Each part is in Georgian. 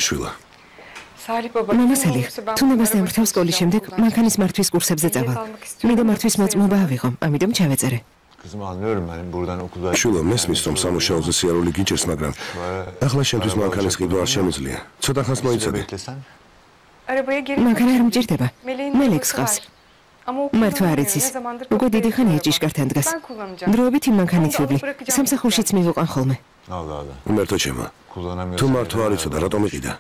შვილა. მამასალი, თუნდაც დამრთავს სკოლის შემდეგ მანქანის მართვის კურსებზე წავალ. მინდა მართვის მოწმობა ავიღო, ამიტომ ჩავეწერე. შვილო, მესმის რომ სამუშაოზე სიარული გიჭერს, მაგრამ ახლა შენთვის მანქანის ყიდვა არ შემიძლია. ცოტა ხანს მოიცადე. მანქანა არ მჭირდება. მელექს ყავს. მართვა არ იცის. უკვე დიდი ხანია ჭიშკართან დგას. დროებით იმ მანქანით ვიბლი. სამსახურშიც მივიყვან ხოლმე. უმერთო ჩემო. თუ მართვა არ იცოდა, რატომ იყიდა?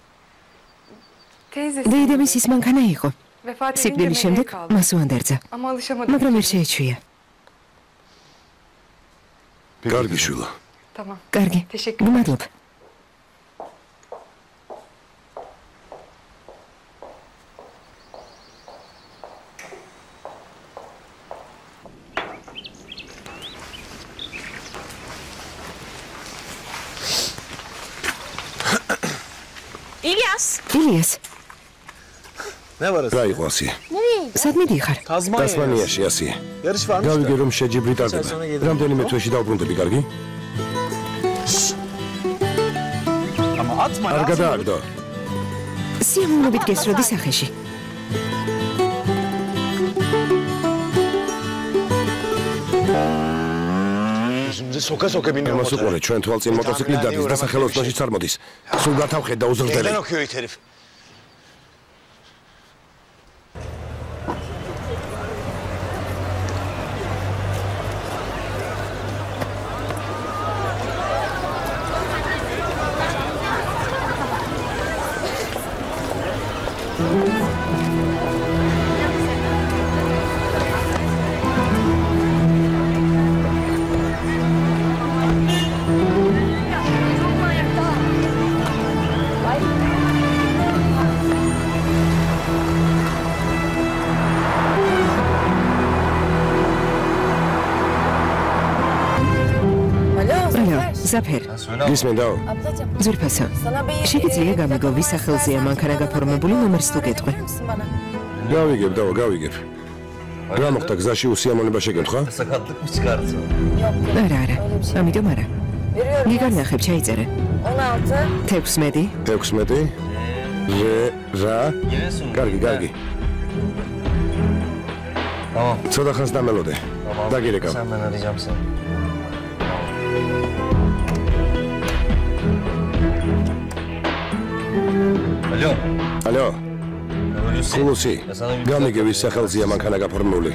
დედამის ის მანქანა იყო. სიკვდილის შემდეგ მას უანდერძა. მაგრამ ვერ შეეჩვია. კარგი შვილო. კარგი. გმადლობ. ილიას. რა იყო ასი? სადმე დიხარ? ტასმანიაში ასი. გავიგე რომ შეჯიბრი ტარდება. რამდენიმე თვეში დავბრუნდები, კარგი? არ გადააგდო. სიამოვნებით გესროდი სახეში. მას უყურე, ჩვენ თვალწინ მოტოციკლით დადის და სახელოსნოშიც არ მოდის. სულ გათავხედ და უზრდელი. ზაფერ. გისმენდაო? ზურფასო. შეგიძლია გამიგო ვის სახელზეა მანქანა გაფორმებული ნომერს თუ გეტყვი? გავიგებ, დავა, გავიგებ. რა მოხდა გზაში უსიამოვნება შეგემთხვა? არა, ამიტომ არა. გიგანახებ ჩაიწერე. 16. 16. რა? კარგი. ცოტა ხანს დამელოდე. დაგირეკავ. ალო. ხულუსი. გამიგე ვის სახელზეა მანქანა გაფორმებული?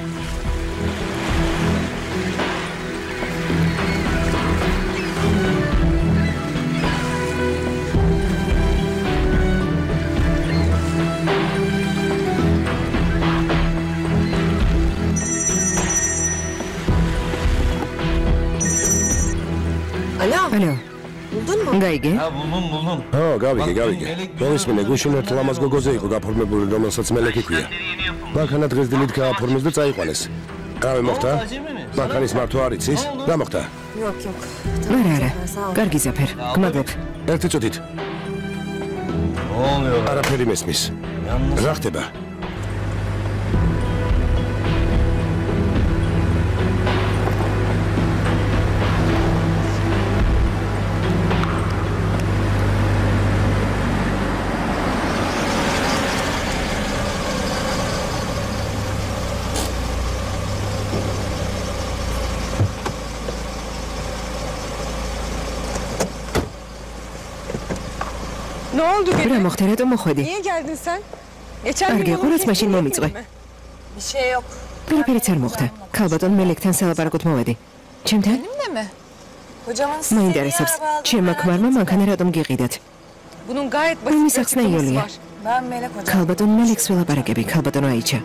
ალო. გაიგე? ბულბულ. გავიგე. მოვისმინე, გუშინ ერთ ლამაზ გოგოზე იყო გაფორმებული, რომელსაც მელექი ქვია. მანქანა დღეს დილით გააფორმეს და წაიყვანეს. რავი მოხდა? მანქანის მართვა არ იცის? რა მოხდა? არა. კარგი ზაფერ. გმადლობ. ერთი წუთით. არაფერი მესმის. რა ხდება? Ne oldu gene? რა მოხდა, რატომ მოხვედი? Niye geldin sen? Კარგი, ყურაც მაშინ მომიწყვე. Bir şey yok. ყველაფერიც არ მოხდა. ქალბატონ მელეკთან სალაპარაკოდ მოვედი. ჩემთან? Benimle mi? Hocamın მაინტერესებს, ჩემმა ქმარმა მანქანა რატომ გიყიდათ? Bunun gayet basit Benim bir açıklaması saksına var. Ben Melek hocam. ქალბატონ მელეკს ველაპარაკები, ქალბატონ აიჩა.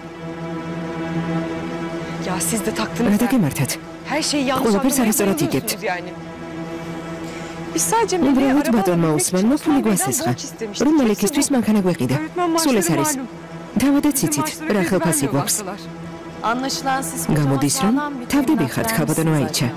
Ya siz de taktınız. რა დაგემართათ? Her şeyi yanlış ყველაფერს anlamaya არასწორად bayılıyorsunuz იგებთ. yani. Biz sadece უბრალოდ ბატონმა უსმენმა ფული გვასესხა, რომ მელეკისთვის მანქანა გვეყიდა. სულ ეს არის. დავადაც იცით, რა ხელფასი გვაქვს. Anlaşılan siz გამოდის, რომ თავდები ხართ, ქალბატონო აიჩა.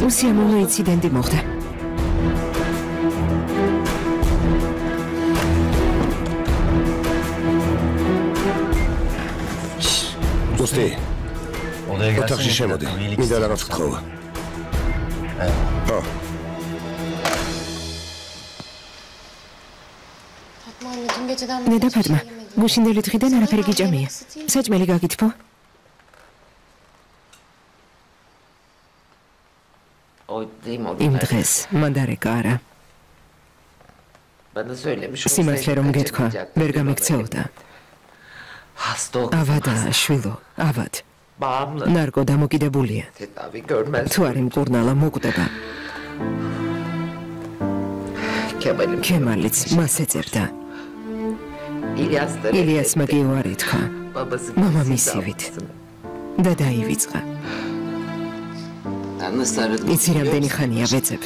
უსიამოვნო ინციდენტი მოხდა. Dosti, ოთახში შემოდი, მინდა რაღაც გთხოვა. დედა ფატმა, გუშინდელი დღიდან არაფერი გიჭამია. საჭმელი გაგითხოვ? იმ დღეს მანდარეკა არა. სიმართლე რომ გეთქვა, ვერ გამიქცეოდა. ავადა, შვილო, ავად. ნარკო დამოკიდებულია. თუ არ იმკურნალა მოკვდება. ქემალიც მას ეწერდა. ილიასმა გიუარი თქვა. მამა მისივით. და დაივიწყა. იცი რამდენი ხანია ვეძებ.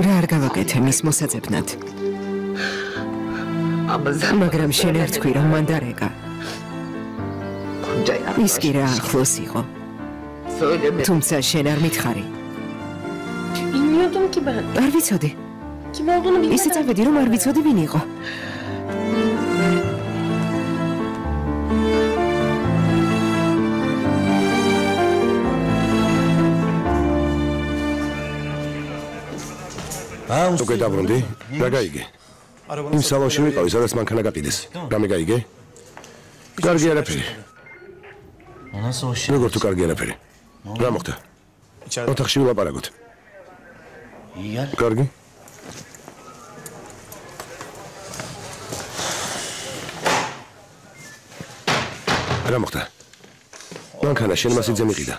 რა არ გავაკეთე მის მოსაძებნად. მაგრამ შენ არ თქვი რომ მანდარეკა. ის კი რა ახლოს იყო. თუმცა შენ არ მითხარი. არ ვიცოდი. ისე წავედი რომ არ ვიცოდი ვინ იყო. უკვე დაბრუნდი? რა გაიგე? იმ სალონში ვიყავი, სადაც მანქანა გაყიდეს. რამე გაიგე? კარგი არაფერი. როგორ თუ კარგი არაფერი? რა მოხდა? ოთახში ვილაპარაკოთ. კარგი? რა მოხდა? მანქანა შენ მასიძე მიყიდა.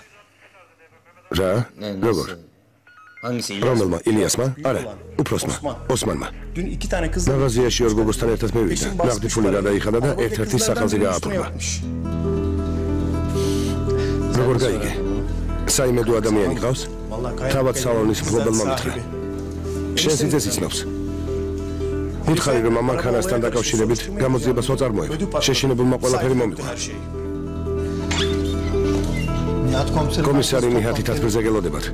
რა? როგორ? რომელმა? ილიასმა? არა, უფროსმა, ოსმანმა. მაღაზიაში ორ გოგოსთან ერთად მივიდა. ნაღდი ფული გადაიხადა და ერთ-ერთის სახელზე გააფორმა. როგორ გაიგე? საიმედო ადამიანი გყავს? თავად სალონის მფლობელმა მითხრა. შენ სიძეს იცნობს. მითხარი რომ ამ მანქანასთან დაკავშირებით გამოძიებას ვაწარმოებ. შეშინებულმა ყველაფერი მომიყვა. კომისარი ნიჰათი თათბირზე გელოდებათ.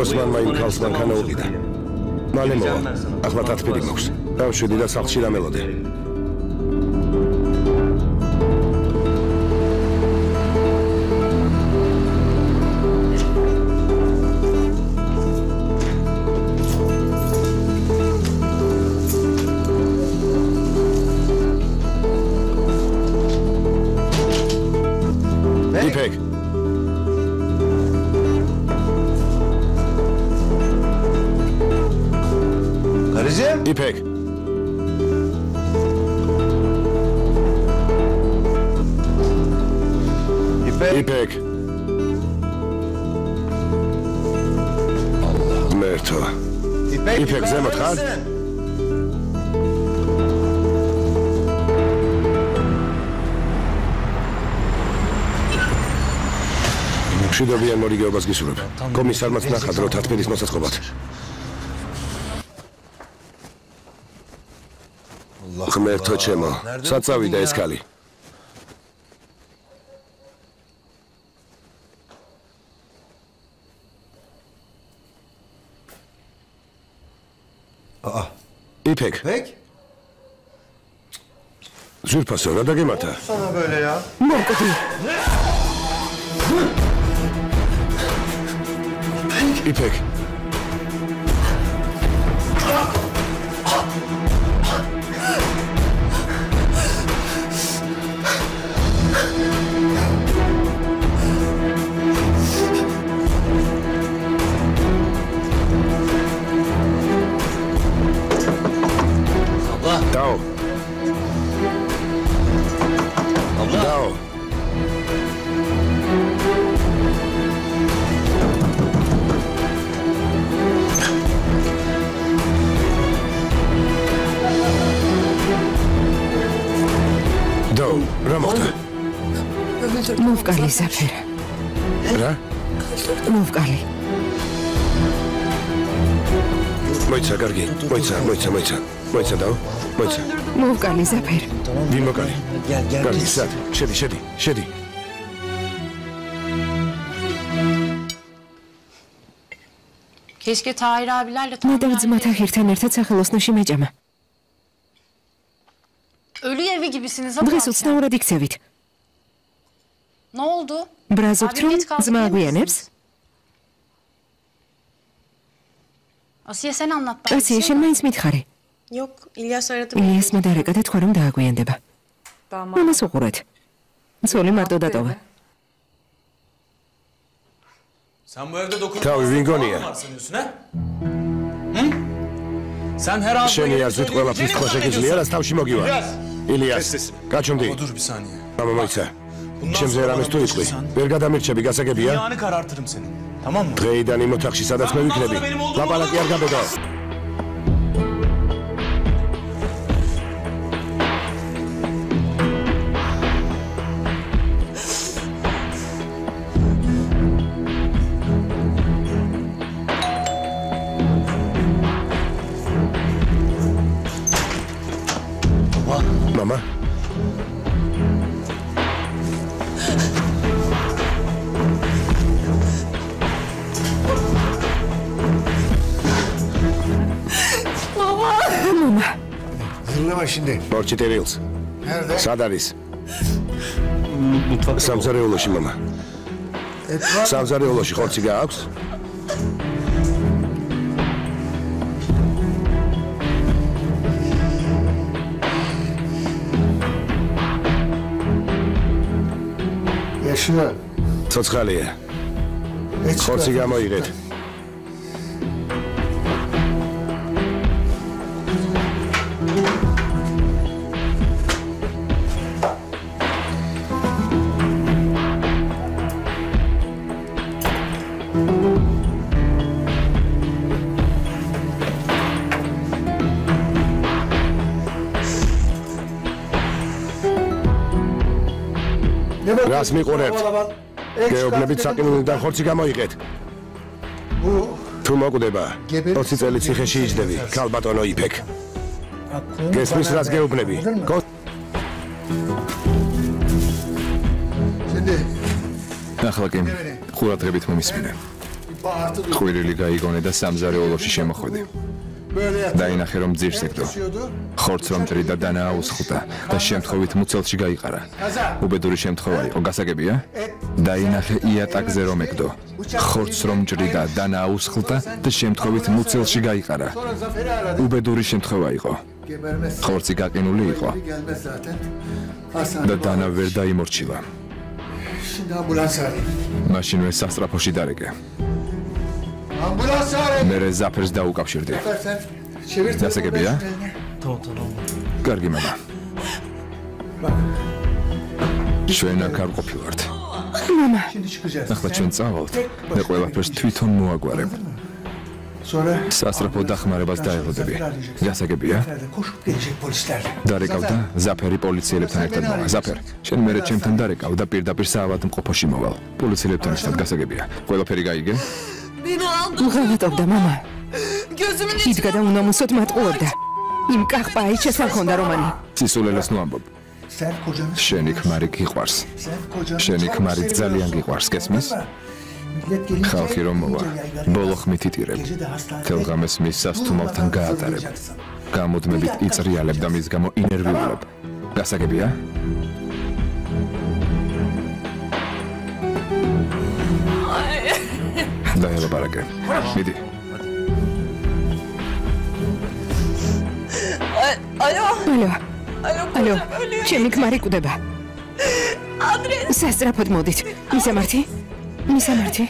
ოსმანმა იმ ქალს მანქანა უყიდა. მალე მოვა. ახლა თათბირი მაქვს. დავშვიდი და სახლში დამელოდე. იფეკ. იფეკ. იფეკ. მერტო. იფეკ ზემოთ ხარ? მშვიდობიან მორიგეობას გისურვებ. კომისარმაც ნახა დრო თათბირის მოსაწყობად. ღმერთო ჩემო, საწავიდა ეს ქალი. იფეკ. ზურფასო, რა დაგემართა? მოკვდი. იფეკ. Dao. Dao. Dao, რა მოხდა? მოვკალი ზაფერ. რა? მოვკალი. მოიცა, კარგი. მოიცა. მოიცადაო, მოიცა. მოვკალი ზაფერ. ვინ მოკალი? კარგი, სად? შედი. Keşke Tahir abilerle ნედავ ძმათა ღირთან ერთად სახელოსნოში მეჭამა. Ölü evi gibisiniz ama. დღეს უცნაურად იქცევით. Ne oldu? ბრაზობთ, რომ ძმა აგვიანებს? Asiye sen anlat. კაცი, შენ მაინც მითხარი. Yok, İlyas aradı. ილიასმა დარეკა და თქვა, რომ დააგვიანდება. მამას უყურეთ. ცოლი მარტო დატოვა. Sen bu evde dokunma. Tabii, Vingonia. Sanıyorsun ha? Hı? Sen her an შენი აზრით ყველაფრის თქვა შეგიძლია, რაც თავში მოგივა. ილიას, გაჩუმდი. Dur bir saniye. მამა მოიცა. შემზე რამეს თუ იტყვი, ვერ გადამირჩები, გასაგებია? Dünyanı karartırım senin. Tamam mı? დღეიდან იმ ოთახში, სადაც მე ვიქნები. ლაპარაკი არ გაბედო. Mama. Zırlama şimdi. Borçi Terils. Nerede? Sadaris. Samzareoloshi mama. Samzareoloshi ხორცი გააქვს? Yaşıyor. ცოცხალია. ხორცი გამოიღეთ. რას მიყურებთ? გეუბნებით საყინულიდან ხორცი გამოიღეთ. თუ მოკვდება, 20 წელი ციხეში იჯდები, ქალბატონო იფეკ. გესმის რას გეუბნები? ახლა კი ყურადღებით მომისმინე. ყვირილი გაიგონე და სამზარეულოში შემოხვედი. დაინახე რომ ძირს ეკდო. ხორცს რომ ჭრიდა დანა აუსხლდა და შემთხვევით მუცელში გაიყარა. უბედური შემთხვევა იყო, გასაგებია? დაინახე იატაკზე რომ ეკდო. ხორცს რომ ჭრიდა დანა აუსხლდა და შემთხვევით მუცელში გაიყარა. უბედური შემთხვევა იყო. ხორცი გაყინული იყო. და დანა ვერ დაიმორჩილა. მაშინვე სასწრაფოში დარეკე. მერე ზაფერს დაუკავშირდი. გასაგებია? კარგი მამა. ჩვენ აქ არ ყოფილვართ. მამა. ახლა ჩვენ წავალთ და ყველაფერს თვითონ მოაგვარებ. სასწრაფო დახმარებას დაელოდები. გასაგებია? დარეკავ და ზაფერი პოლიციელებთან ერთად მოვა. ზაფერ, შენ მერე ჩემთან დარეკავ და პირდაპირ საავადმყოფოში მოვალ. პოლიციელებთან ერთად გასაგებია? ყველაფერი გაიგე? უღალატობდა მამა. იდგა და უნამუსოდ მატყუებდა. იმ კახპაიჩეს არ ხონდა რომანი. ცისულელეს ნუ ამბობ. შენი ქმარი გიყვარს. შენი ქმარი ძალიან გიყვარს, გესმის? ხალხი რომ მოვა, ბოლო ხმით იტირებ. თელღამეს მის სასტუმალთან გაატარებ. გამუდმებით იწრიალებ და მის გამო ინერვიულებ. გასაგებია? დაელაპარაკე. მიდი. ალო, ჩემი ქმარი კვდება. სასწრაფოდ მოდით. მისამართი?